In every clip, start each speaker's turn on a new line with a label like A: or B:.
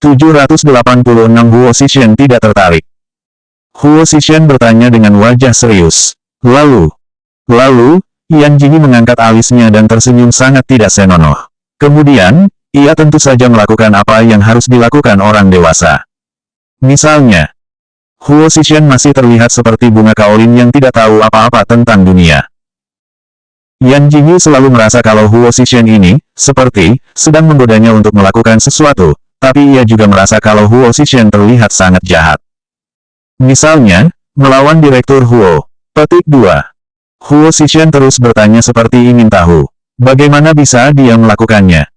A: 786 Huo Zishan tidak tertarik. Huo Zishan bertanya dengan wajah serius. Lalu, Yan Jingyi mengangkat alisnya dan tersenyum sangat tidak senonoh. Kemudian, ia tentu saja melakukan apa yang harus dilakukan orang dewasa. Misalnya, Huo Zishan masih terlihat seperti bunga kaolin yang tidak tahu apa-apa tentang dunia. Yan Jingyi selalu merasa kalau Huo Zishan ini, seperti, sedang menggodanya untuk melakukan sesuatu, tapi ia juga merasa kalau Huo Zishan terlihat sangat jahat. Misalnya, melawan Direktur Huo. Petik 2. Huo Zishan terus bertanya seperti ingin tahu, bagaimana bisa dia melakukannya.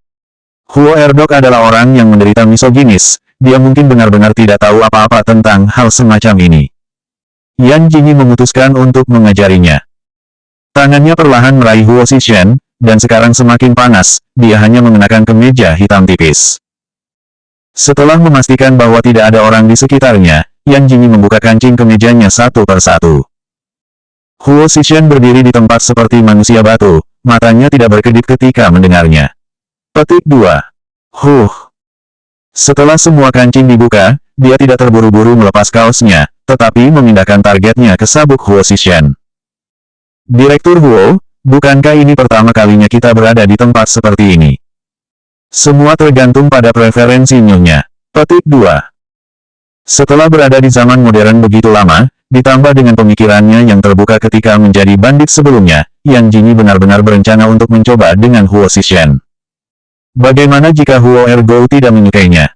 A: Huo Erdok adalah orang yang menderita misoginis, dia mungkin benar-benar tidak tahu apa-apa tentang hal semacam ini. Yan Jingyi memutuskan untuk mengajarinya. Tangannya perlahan meraih Huo Zishan, dan sekarang semakin panas, dia hanya mengenakan kemeja hitam tipis. Setelah memastikan bahwa tidak ada orang di sekitarnya, Yan Jingyi membuka kancing kemejanya satu persatu. Huo Zishan berdiri di tempat seperti manusia batu, matanya tidak berkedip ketika mendengarnya. Petik 2. Setelah semua kancing dibuka, dia tidak terburu-buru melepas kaosnya, tetapi memindahkan targetnya ke sabuk Huo Zishan. Direktur Huo, bukankah ini pertama kalinya kita berada di tempat seperti ini? Semua tergantung pada preferensi nyonya. Petik 2. Setelah berada di zaman modern begitu lama, ditambah dengan pemikirannya yang terbuka ketika menjadi bandit sebelumnya, Yan Jingyi benar-benar berencana untuk mencoba dengan Huo Zishan. Bagaimana jika Huo Ergo tidak menyukainya?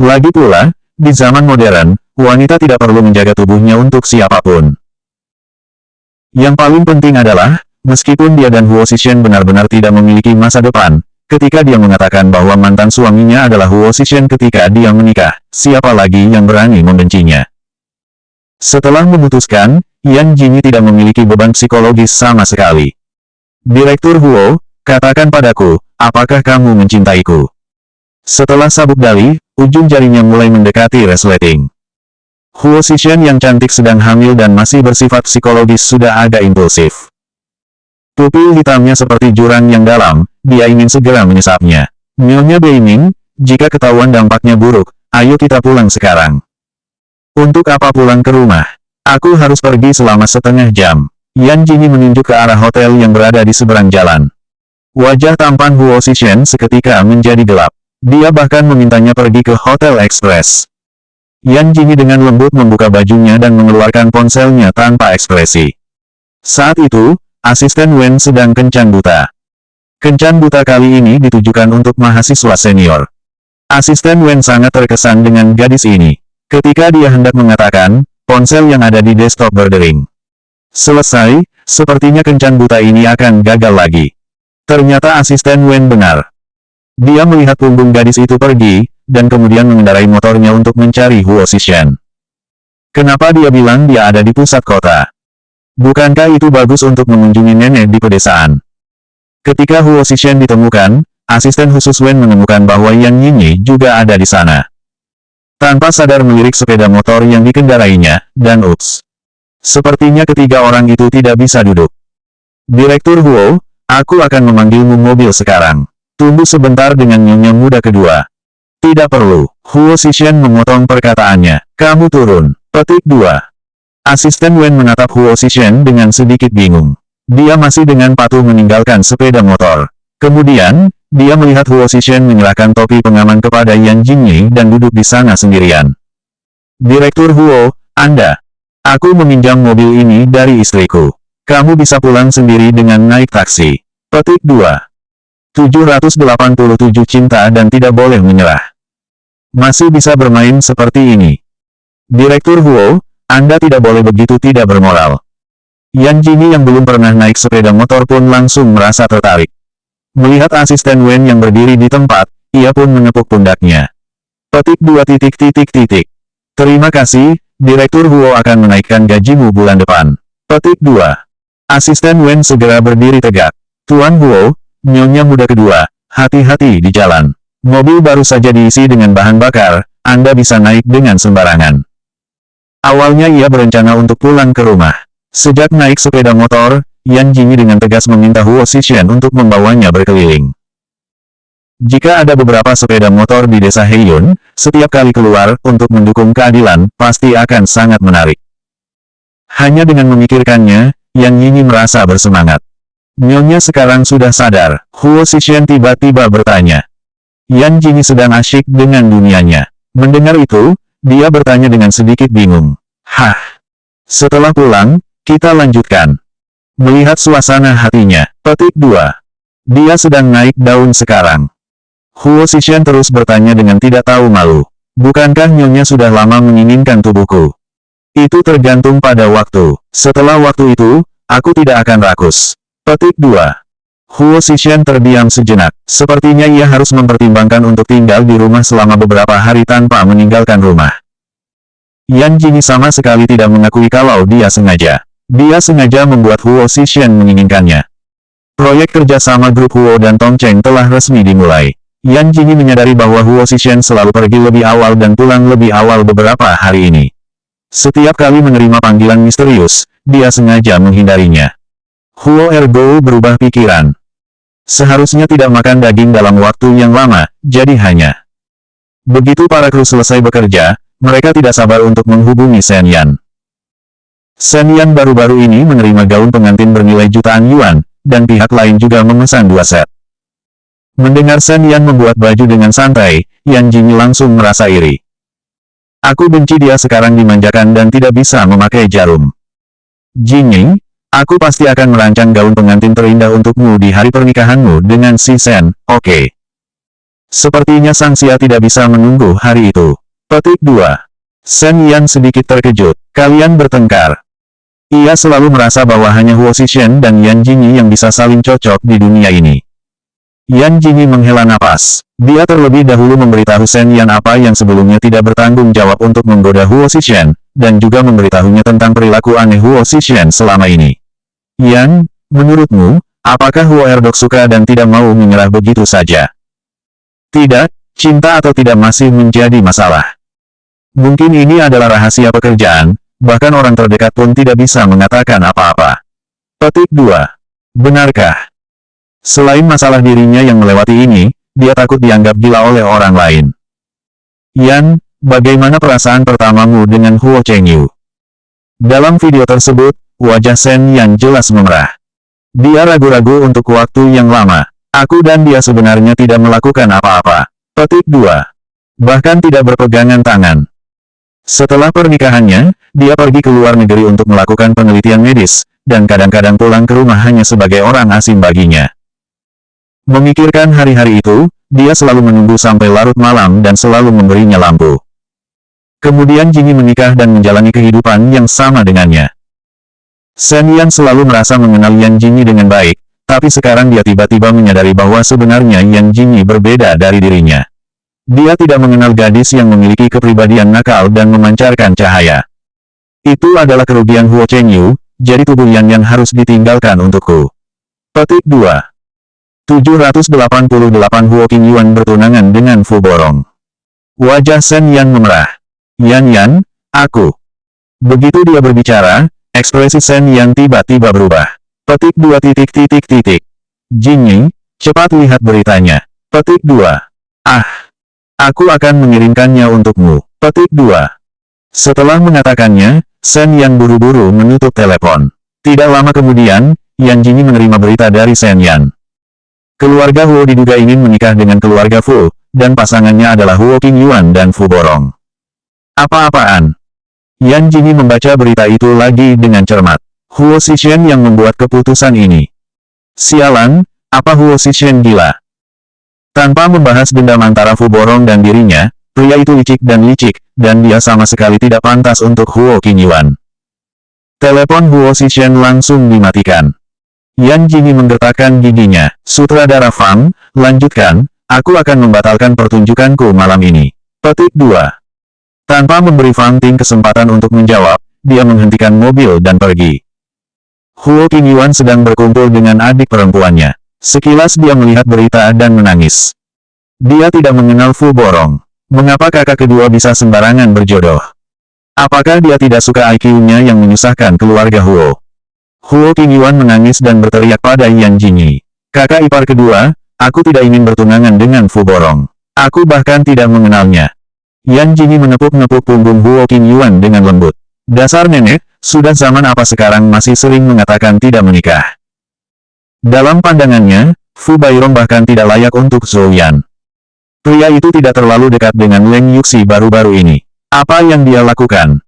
A: Lagi pula, di zaman modern, wanita tidak perlu menjaga tubuhnya untuk siapapun. Yang paling penting adalah, meskipun dia dan Huo Zishan benar-benar tidak memiliki masa depan, ketika dia mengatakan bahwa mantan suaminya adalah Huo Zishan ketika dia menikah, siapa lagi yang berani membencinya? Setelah memutuskan, Yan Jingyi tidak memiliki beban psikologis sama sekali. Direktur Huo, katakan padaku, apakah kamu mencintaiku? Setelah sabuk dali, ujung jarinya mulai mendekati resleting. Huo Zishan yang cantik sedang hamil dan masih bersifat psikologis sudah agak impulsif. Pupil hitamnya seperti jurang yang dalam, dia ingin segera menyesapnya. Nyonya Beiming, jika ketahuan dampaknya buruk, ayo kita pulang sekarang. Untuk apa pulang ke rumah? Aku harus pergi selama setengah jam. Yan Jingyi menunjuk ke arah hotel yang berada di seberang jalan. Wajah tampan Huo Zishan seketika menjadi gelap. Dia bahkan memintanya pergi ke Hotel Express. Yan Jingyi dengan lembut membuka bajunya dan mengeluarkan ponselnya tanpa ekspresi. Saat itu, asisten Wen sedang kencan buta. Kencan buta kali ini ditujukan untuk mahasiswa senior. Asisten Wen sangat terkesan dengan gadis ini. Ketika dia hendak mengatakan, ponsel yang ada di desktop berdering. Selesai, sepertinya kencan buta ini akan gagal lagi. Ternyata asisten Wen benar. Dia melihat punggung gadis itu pergi, dan kemudian mengendarai motornya untuk mencari Huo Zishan. Kenapa dia bilang dia ada di pusat kota? Bukankah itu bagus untuk mengunjungi nenek di pedesaan? Ketika Huo Zishan ditemukan, asisten khusus Wen menemukan bahwa Yan Jingyi juga ada di sana. Tanpa sadar melirik sepeda motor yang dikendarainya, dan ups. Sepertinya ketiga orang itu tidak bisa duduk. Direktur Huo, aku akan memanggilmu mobil sekarang. Tunggu sebentar dengan nyonya muda kedua. Tidak perlu. Huo Zishan memotong perkataannya. Kamu turun. Petik 2. Asisten Wen menatap Huo Zishan dengan sedikit bingung. Dia masih dengan patuh meninggalkan sepeda motor. Kemudian, dia melihat Huo Zishan menyerahkan topi pengaman kepada Yan Jingyi dan duduk di sana sendirian. Direktur Huo, Anda. Aku meminjam mobil ini dari istriku. Kamu bisa pulang sendiri dengan naik taksi. Petik 2. 787 cinta dan tidak boleh menyerah. Masih bisa bermain seperti ini. Direktur Huo, Anda tidak boleh begitu tidak bermoral. Yan Jingyi yang belum pernah naik sepeda motor pun langsung merasa tertarik. Melihat asisten Wen yang berdiri di tempat, ia pun menepuk pundaknya. Petik 2. Terima kasih, Direktur Huo akan menaikkan gajimu bulan depan. Petik 2. Asisten Wen segera berdiri tegak. Tuan Huo, nyonya muda kedua, hati-hati di jalan. Mobil baru saja diisi dengan bahan bakar, Anda bisa naik dengan sembarangan. Awalnya ia berencana untuk pulang ke rumah. Sejak naik sepeda motor, Yan Jingyi dengan tegas meminta Huo Zishan untuk membawanya berkeliling. Jika ada beberapa sepeda motor di desa Heiyun, setiap kali keluar untuk mendukung keadilan, pasti akan sangat menarik. Hanya dengan memikirkannya, Yan Yinyi merasa bersemangat. Nyonya sekarang sudah sadar, Huo Zixuan tiba-tiba bertanya. Yan Yinyi sedang asyik dengan dunianya. Mendengar itu, dia bertanya dengan sedikit bingung. Hah? Setelah pulang, kita lanjutkan. Melihat suasana hatinya, petik 2. Dia sedang naik daun sekarang. Huo Zixuan terus bertanya dengan tidak tahu malu. Bukankah Nyonya sudah lama menginginkan tubuhku? Itu tergantung pada waktu. Setelah waktu itu, aku tidak akan rakus. Petik 2. Huo Zixuan terdiam sejenak. Sepertinya ia harus mempertimbangkan untuk tinggal di rumah selama beberapa hari tanpa meninggalkan rumah. Yan Yinyi sama sekali tidak mengakui kalau dia sengaja. Dia sengaja membuat Huo Zixuan menginginkannya. Proyek kerjasama grup Huo dan Tong Cheng telah resmi dimulai. Yan Yinyi menyadari bahwa Huo Zixuan selalu pergi lebih awal dan pulang lebih awal beberapa hari ini. Setiap kali menerima panggilan misterius, dia sengaja menghindarinya. Huo Ergo berubah pikiran. Seharusnya tidak makan daging dalam waktu yang lama, jadi hanya. Begitu para kru selesai bekerja, mereka tidak sabar untuk menghubungi Shen Yan. Shen Yan baru-baru ini menerima gaun pengantin bernilai jutaan yuan, dan pihak lain juga memesan 2 set. Mendengar Shen Yan membuat baju dengan santai, Yan Yinyi langsung merasa iri. Aku benci dia sekarang dimanjakan dan tidak bisa memakai jarum. Yinyi, aku pasti akan merancang gaun pengantin terindah untukmu di hari pernikahanmu dengan si Shen, oke? Sepertinya Sang Xia tidak bisa menunggu hari itu. Petik 2. Shen Yan sedikit terkejut. Kalian bertengkar. Ia selalu merasa bahwa hanya Huo Zixuan dan Yan Yinyi yang bisa saling cocok di dunia ini. Yan Yinyi menghela napas. Dia terlebih dahulu memberitahu Shen Yan apa yang sebelumnya tidak bertanggung jawab untuk menggoda Huo Zixuan, dan juga memberitahunya tentang perilaku aneh Huo Zixuan selama ini. Yan, menurutmu, apakah Huo Erdok suka dan tidak mau menyerah begitu saja? Tidak, cinta atau tidak masih menjadi masalah. Mungkin ini adalah rahasia pekerjaan, bahkan orang terdekat pun tidak bisa mengatakan apa-apa. Petik 2. Benarkah? Selain masalah dirinya yang melewati ini, dia takut dianggap gila oleh orang lain. Yan, bagaimana perasaan pertamamu dengan Huo Chengyu? Dalam video tersebut, wajah Shen Yan jelas memerah. Dia ragu-ragu untuk waktu yang lama. Aku dan dia sebenarnya tidak melakukan apa-apa. Petik 2. Bahkan tidak berpegangan tangan. Setelah pernikahannya, dia pergi ke luar negeri untuk melakukan penelitian medis, dan kadang-kadang pulang ke rumah hanya sebagai orang asing baginya. Memikirkan hari-hari itu, dia selalu menunggu sampai larut malam dan selalu memberinya lampu. Kemudian Yinyi menikah dan menjalani kehidupan yang sama dengannya. Shen Yan selalu merasa mengenal Yan Yinyi dengan baik, tapi sekarang dia tiba-tiba menyadari bahwa sebenarnya Yan Yinyi berbeda dari dirinya. Dia tidak mengenal gadis yang memiliki kepribadian nakal dan memancarkan cahaya. Itu adalah kerugian Huo Chengyu, jadi tubuh Yan yang harus ditinggalkan untukku. Petik 2. 788 Huo Qingyuan bertunangan dengan Fu Borong. Wajah Shen Yan memerah. Yan, aku. Begitu dia berbicara, ekspresi Shen Yan tiba-tiba berubah. Petik 2 titik titik titik. Yinyi, cepat lihat beritanya. Petik 2. Aku akan mengirimkannya untukmu. Petik 2. Setelah mengatakannya, Shen Yan buru-buru menutup telepon. Tidak lama kemudian, Yan Yinyi menerima berita dari Shen Yan. Keluarga Huo diduga ingin menikah dengan keluarga Fu, dan pasangannya adalah Huo Qingyuan dan Fu Borong. Apa-apaan? Yan Yinyi membaca berita itu lagi dengan cermat. Huo Zixuan yang membuat keputusan ini. Sialan, apa Huo Zixuan gila? Tanpa membahas dendam antara Fu Borong dan dirinya, pria itu licik, dan dia sama sekali tidak pantas untuk Huo Qingyuan. Telepon Huo Zixuan langsung dimatikan. Yan Yinyi menggetarkan giginya. Sutradara Fang, lanjutkan, aku akan membatalkan pertunjukanku malam ini. Petik 2. Tanpa memberi Fang Ting kesempatan untuk menjawab, dia menghentikan mobil dan pergi. Huo Qingyuan sedang berkumpul dengan adik perempuannya. Sekilas dia melihat berita dan menangis. Dia tidak mengenal Fu Borong. Mengapa kakak kedua bisa sembarangan berjodoh? Apakah dia tidak suka IQ-nya yang menyusahkan keluarga Huo? Huo Qingyuan menangis dan berteriak pada Yan Yinyi. Kakak ipar kedua, aku tidak ingin bertunangan dengan Fu Borong. Aku bahkan tidak mengenalnya. Yan Jingyi menepuk-nepuk punggung Huo Qingyuan dengan lembut. Dasar nenek, sudah zaman apa sekarang masih sering mengatakan tidak menikah. Dalam pandangannya, Fu Bairong bahkan tidak layak untuk Zhou Yan. Pria itu tidak terlalu dekat dengan Leng Yuxi baru-baru ini. Apa yang dia lakukan?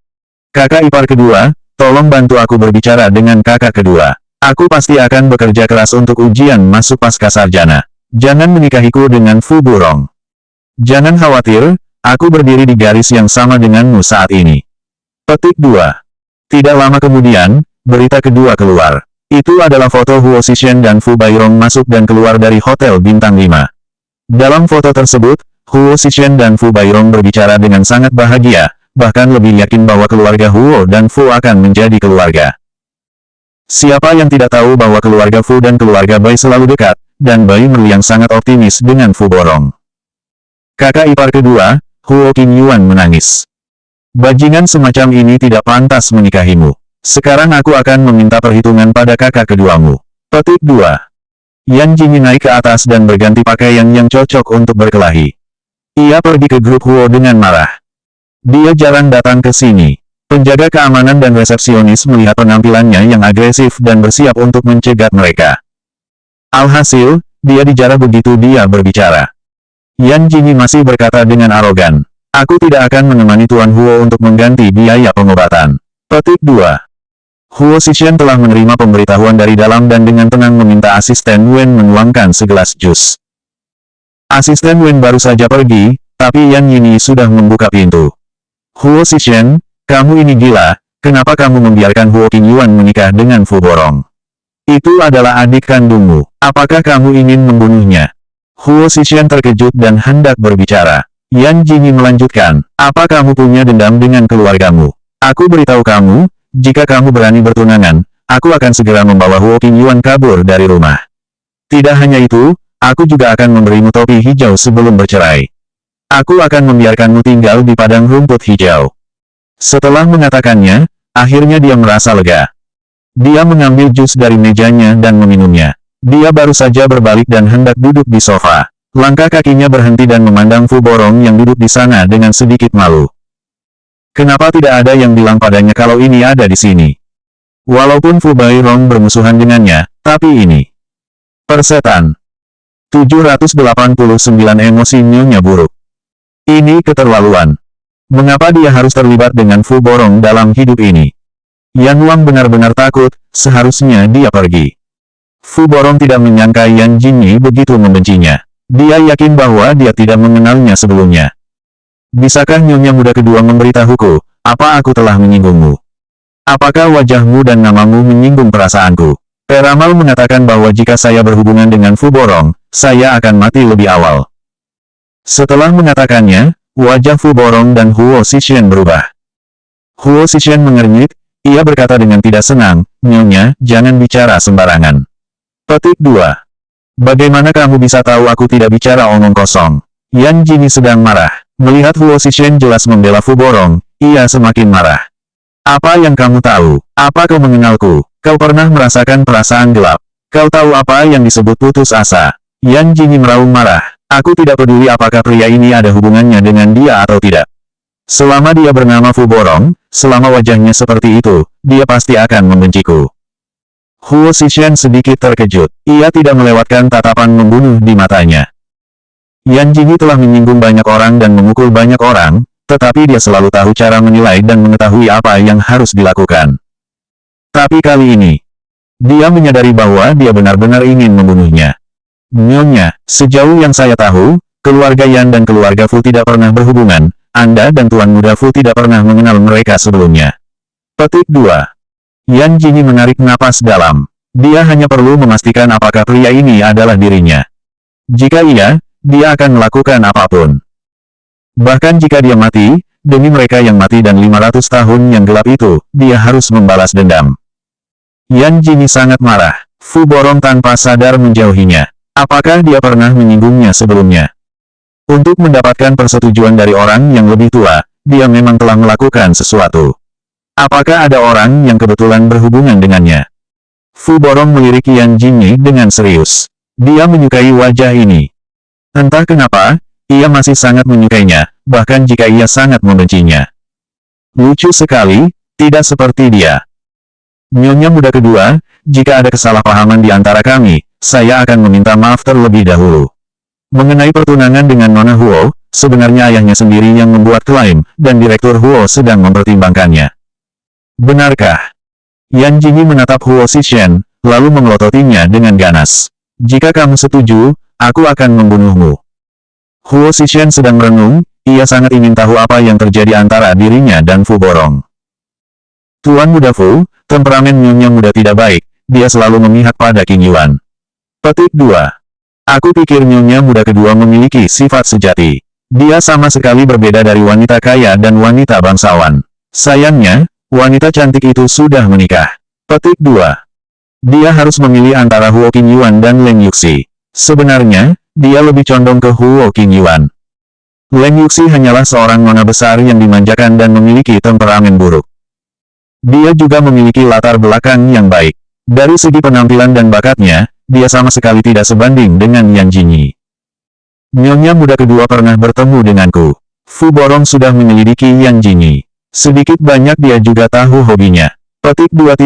A: Kakak ipar kedua, tolong bantu aku berbicara dengan kakak kedua. Aku pasti akan bekerja keras untuk ujian masuk pasca sarjana. Jangan menikahiku dengan Fu Burong. Jangan khawatir, aku berdiri di garis yang sama denganmu saat ini. Petik 2. Tidak lama kemudian, berita kedua keluar. Itu adalah foto Huo Xishen dan Fu Bairong masuk dan keluar dari Hotel Bintang 5. Dalam foto tersebut, Huo Xishen dan Fu Bairong berbicara dengan sangat bahagia, bahkan lebih yakin bahwa keluarga Huo dan Fu akan menjadi keluarga. Siapa yang tidak tahu bahwa keluarga Fu dan keluarga Bai selalu dekat, dan Bai Merliang sangat optimis dengan Fu Borong. Kakak ipar kedua, Huo Qingyuan menangis. Bajingan semacam ini tidak pantas menikahimu. Sekarang aku akan meminta perhitungan pada kakak keduamu. Petik 2. Yan Jingyi naik ke atas dan berganti pakaian yang cocok untuk berkelahi. Ia pergi ke grup Huo dengan marah. Dia jarang datang ke sini. Penjaga keamanan dan resepsionis melihat penampilannya yang agresif dan bersiap untuk mencegat mereka. Alhasil, dia dijarah begitu dia berbicara. Yan Jingyi masih berkata dengan arogan, "Aku tidak akan menemani Tuan Huo untuk mengganti biaya pengobatan." Petik 2. Huo Xishen telah menerima pemberitahuan dari dalam dan dengan tenang meminta asisten Wen menuangkan segelas jus. Asisten Wen baru saja pergi, tapi Yan Jingyi sudah membuka pintu. Huo Xishen, kamu ini gila, kenapa kamu membiarkan Huo Qingyuan menikah dengan Fu Borong? Itu adalah adik kandungmu, apakah kamu ingin membunuhnya? Huo Xishen terkejut dan hendak berbicara. Yan Jingyi melanjutkan, apa kamu punya dendam dengan keluargamu? Aku beritahu kamu, jika kamu berani bertunangan, aku akan segera membawa Huo Qingyuan kabur dari rumah. Tidak hanya itu, aku juga akan memberimu topi hijau sebelum bercerai. Aku akan membiarkanmu tinggal di padang rumput hijau. Setelah mengatakannya, akhirnya dia merasa lega. Dia mengambil jus dari mejanya dan meminumnya. Dia baru saja berbalik dan hendak duduk di sofa. Langkah kakinya berhenti dan memandang Fu Borong yang duduk di sana dengan sedikit malu. Kenapa tidak ada yang bilang padanya kalau ini ada di sini? Walaupun Fu Bairong bermusuhan dengannya, tapi ini. Persetan. 789 emosi Nyonya buruk. Ini keterlaluan. Mengapa dia harus terlibat dengan Fu Borong dalam hidup ini? Yan Wang benar-benar takut, seharusnya dia pergi. Fu Borong tidak menyangka Yan Jingyi begitu membencinya. Dia yakin bahwa dia tidak mengenalnya sebelumnya. Bisakah Nyonya muda kedua memberitahuku, apa aku telah menyinggungmu? Apakah wajahmu dan namamu menyinggung perasaanku? Peramal mengatakan bahwa jika saya berhubungan dengan Fu Borong, saya akan mati lebih awal. Setelah mengatakannya, wajah Fu Borong dan Huo Xishen berubah. Huo Xishen mengernyit, ia berkata dengan tidak senang, Nyonya, jangan bicara sembarangan. Petik 2. Bagaimana kamu bisa tahu aku tidak bicara omong kosong? Yan Jingyi sedang marah. Melihat Huo Xishen jelas membela Fu Borong, ia semakin marah. Apa yang kamu tahu? Apa kau mengenalku? Kau pernah merasakan perasaan gelap? Kau tahu apa yang disebut putus asa? Yan Jingyi meraung marah. Aku tidak peduli apakah pria ini ada hubungannya dengan dia atau tidak. Selama dia bernama Fu Borong, selama wajahnya seperti itu, dia pasti akan membenciku. Huo Xishen sedikit terkejut. Ia tidak melewatkan tatapan membunuh di matanya. Yan Jingyi telah menyinggung banyak orang dan memukul banyak orang, tetapi dia selalu tahu cara menilai dan mengetahui apa yang harus dilakukan. Tapi kali ini, dia menyadari bahwa dia benar-benar ingin membunuhnya. Nyonya, sejauh yang saya tahu, keluarga Yan dan keluarga Fu tidak pernah berhubungan, Anda dan Tuan Muda Fu tidak pernah mengenal mereka sebelumnya. Petik 2. Yan Jingyi menarik napas dalam. Dia hanya perlu memastikan apakah pria ini adalah dirinya. Jika iya, dia akan melakukan apapun. Bahkan jika dia mati, demi mereka yang mati dan 500 tahun yang gelap itu, dia harus membalas dendam. Yan Jingyi sangat marah. Fu Borong tanpa sadar menjauhinya. Apakah dia pernah menyinggungnya sebelumnya? Untuk mendapatkan persetujuan dari orang yang lebih tua, dia memang telah melakukan sesuatu. Apakah ada orang yang kebetulan berhubungan dengannya? Fu Borong melirik Yan Jingyi dengan serius. Dia menyukai wajah ini. Entah kenapa, ia masih sangat menyukainya, bahkan jika ia sangat membencinya. Lucu sekali, tidak seperti dia. Nyonya muda kedua, jika ada kesalahpahaman di antara kami, saya akan meminta maaf terlebih dahulu. Mengenai pertunangan dengan Nona Huo, sebenarnya ayahnya sendiri yang membuat klaim, dan Direktur Huo sedang mempertimbangkannya. Benarkah? Yan Jingyi menatap Huo Zishen, lalu memelototinya dengan ganas. Jika kamu setuju, aku akan membunuhmu. Huo Zishen sedang merenung, ia sangat ingin tahu apa yang terjadi antara dirinya dan Fu Borong. Tuan Muda Fu, temperamen Nyonya muda tidak baik, dia selalu memihak pada Qing Yuan. Petik 2. Aku pikir Nyonya muda kedua memiliki sifat sejati. Dia sama sekali berbeda dari wanita kaya dan wanita bangsawan. Sayangnya, wanita cantik itu sudah menikah. Petik 2. Dia harus memilih antara Huo Qing Yuan dan Leng Yuxi. Sebenarnya, dia lebih condong ke Huo Qing Yuan. Leng Yuxi hanyalah seorang nona besar yang dimanjakan dan memiliki temperamen buruk. Dia juga memiliki latar belakang yang baik. Dari segi penampilan dan bakatnya, dia sama sekali tidak sebanding dengan Yan Jingyi. Nyonya muda kedua pernah bertemu denganku. Fu Borong sudah menyelidiki Yan Jingyi. Sedikit banyak dia juga tahu hobinya. Petik 2.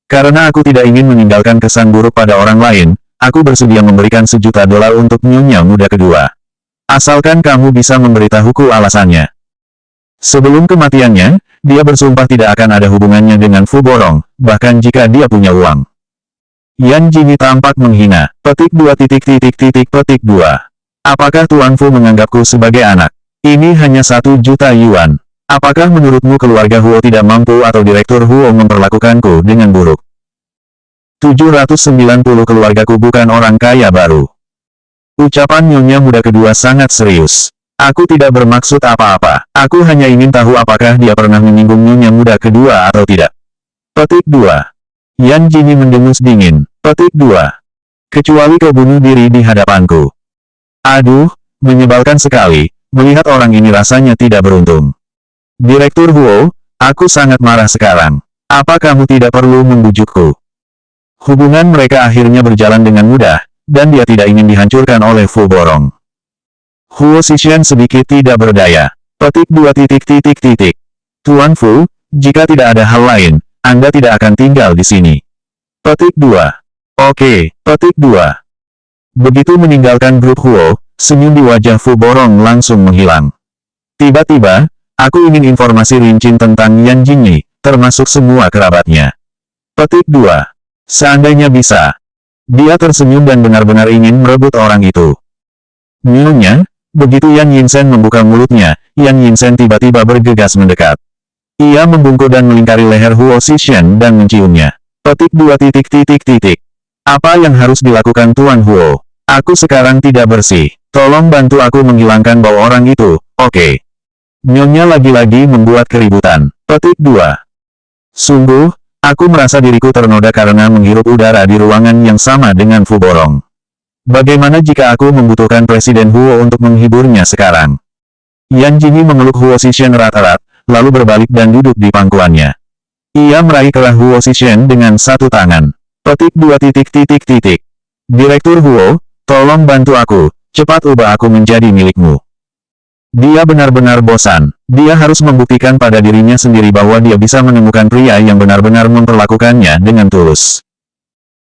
A: Karena aku tidak ingin meninggalkan kesan buruk pada orang lain, aku bersedia memberikan $1.000.000 untuk Nyonya muda kedua. Asalkan kamu bisa memberitahuku alasannya. Sebelum kematiannya, dia bersumpah tidak akan ada hubungannya dengan Fu Borong, bahkan jika dia punya uang. Yan Jingyi tampak menghina. Petik 2. Apakah Tuan Fu menganggapku sebagai anak? Ini hanya 1 juta yuan. Apakah menurutmu keluarga Huo tidak mampu atau Direktur Huo memperlakukanku dengan buruk? 790 keluargaku bukan orang kaya baru. Ucapan Nyonya muda kedua sangat serius. Aku tidak bermaksud apa-apa. Aku hanya ingin tahu apakah dia pernah menyinggung Nyonya muda kedua atau tidak. Petik 2. Yan Jingyi mendengus dingin. Petik 2. Kecuali kau bunuh diri di hadapanku. Aduh, menyebalkan sekali. Melihat orang ini rasanya tidak beruntung. Direktur Huo, aku sangat marah sekarang. Apa kamu tidak perlu membujukku? Hubungan mereka akhirnya berjalan dengan mudah, dan dia tidak ingin dihancurkan oleh Fu Borong. Huo Zishen sedikit tidak berdaya. Petik 2. Tuan Fu, jika tidak ada hal lain, Anda tidak akan tinggal di sini. Petik 2. Oke, petik 2. Begitu meninggalkan grup Huo, senyum di wajah Fu Borong langsung menghilang. Tiba-tiba, aku ingin informasi rinci tentang Yan Jingyi, termasuk semua kerabatnya. Petik 2. Seandainya bisa. Dia tersenyum dan benar-benar ingin merebut orang itu. Nyonya, begitu Yan Yinsen membuka mulutnya, Yan Yinsen tiba-tiba bergegas mendekat. Ia membungkuk dan melingkari leher Huo Zishen dan menciumnya. Petik 2. Apa yang harus dilakukan Tuan Huo? Aku sekarang tidak bersih. Tolong bantu aku menghilangkan bau orang itu, oke? Nyonya lagi-lagi membuat keributan. Petik 2. Sungguh, aku merasa diriku ternoda karena menghirup udara di ruangan yang sama dengan Fu Borong. Bagaimana jika aku membutuhkan Presiden Huo untuk menghiburnya sekarang? Yan Jingyi memeluk Huo Zishen erat-erat, lalu berbalik dan duduk di pangkuannya. Ia meraih kerah Huo Zishen dengan satu tangan. Petik 2. Direktur Huo, tolong bantu aku, cepat ubah aku menjadi milikmu. Dia benar-benar bosan. Dia harus membuktikan pada dirinya sendiri bahwa dia bisa menemukan pria yang benar-benar memperlakukannya dengan tulus.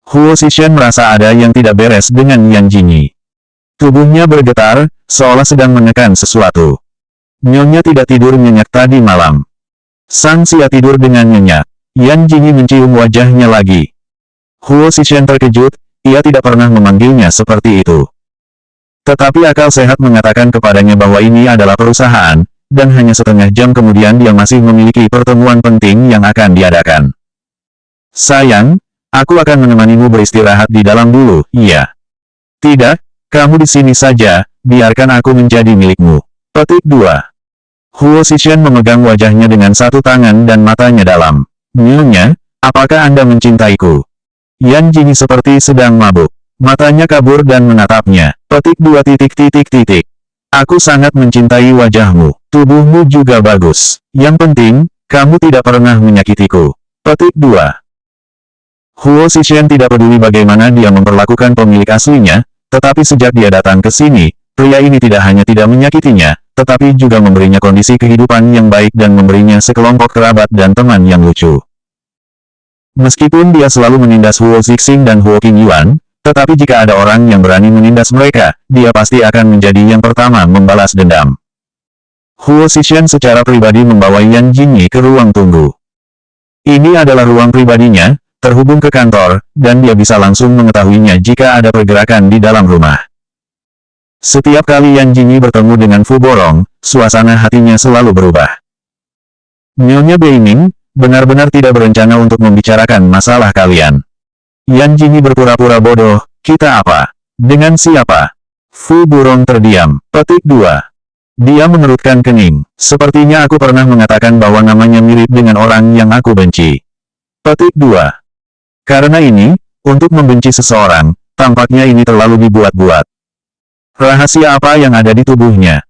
A: Huo Zishen merasa ada yang tidak beres dengan Yan Jingyi. Tubuhnya bergetar, seolah sedang menekan sesuatu. Nyonya tidak tidur nyenyak tadi malam. Sang Sia tidur dengan nyenyak. Yan Jingyi mencium wajahnya lagi. Huo Zishen terkejut, ia tidak pernah memanggilnya seperti itu. Tetapi akal sehat mengatakan kepadanya bahwa ini adalah perusahaan, dan hanya setengah jam kemudian dia masih memiliki pertemuan penting yang akan diadakan. Sayang, aku akan menemanimu beristirahat di dalam dulu, iya. Tidak, kamu di sini saja, biarkan aku menjadi milikmu. Petik 2. Huo Zishen memegang wajahnya dengan satu tangan dan matanya dalam. Nyonya, apakah Anda mencintaiku? Yan Jingyi seperti sedang mabuk. Matanya kabur dan menatapnya. Petik 2. Aku sangat mencintai wajahmu. Tubuhmu juga bagus. Yang penting, kamu tidak pernah menyakitiku. Petik 2. Huo Zixuan tidak peduli bagaimana dia memperlakukan pemilik aslinya, tetapi sejak dia datang ke sini, pria ini tidak hanya tidak menyakitinya, tetapi juga memberinya kondisi kehidupan yang baik dan memberinya sekelompok kerabat dan teman yang lucu. Meskipun dia selalu menindas Huo Zixing dan Huo Qingyuan, tetapi jika ada orang yang berani menindas mereka, dia pasti akan menjadi yang pertama membalas dendam. Huo Zixuan secara pribadi membawa Yan Jingyi ke ruang tunggu. Ini adalah ruang pribadinya, terhubung ke kantor, dan dia bisa langsung mengetahuinya jika ada pergerakan di dalam rumah. Setiap kali Yan Jingyi bertemu dengan Fu Borong, suasana hatinya selalu berubah. Nyonya Beining, benar-benar tidak berencana untuk membicarakan masalah kalian. Yan Jingyi berpura-pura bodoh, kita apa? Dengan siapa? Fu Borong terdiam. Petik 2. Dia mengerutkan kening. Sepertinya aku pernah mengatakan bahwa namanya mirip dengan orang yang aku benci. Petik 2. Karena ini, untuk membenci seseorang, tampaknya ini terlalu dibuat-buat. Rahasia apa yang ada di tubuhnya?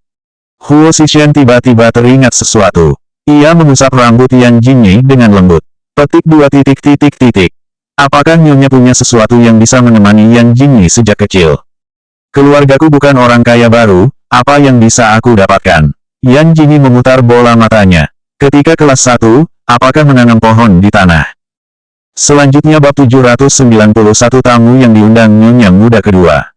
A: Huo Zixuan tiba-tiba teringat sesuatu. Ia mengusap rambut Yan Jingyi dengan lembut. Petik 2. Apakah Nyonya punya sesuatu yang bisa menemani Yan Jingyi sejak kecil? Keluargaku bukan orang kaya baru, apa yang bisa aku dapatkan? Yan Jingyi memutar bola matanya. Ketika kelas 1, apakah menanam pohon di tanah? Selanjutnya bab 791 tamu yang diundang Nyonya muda kedua.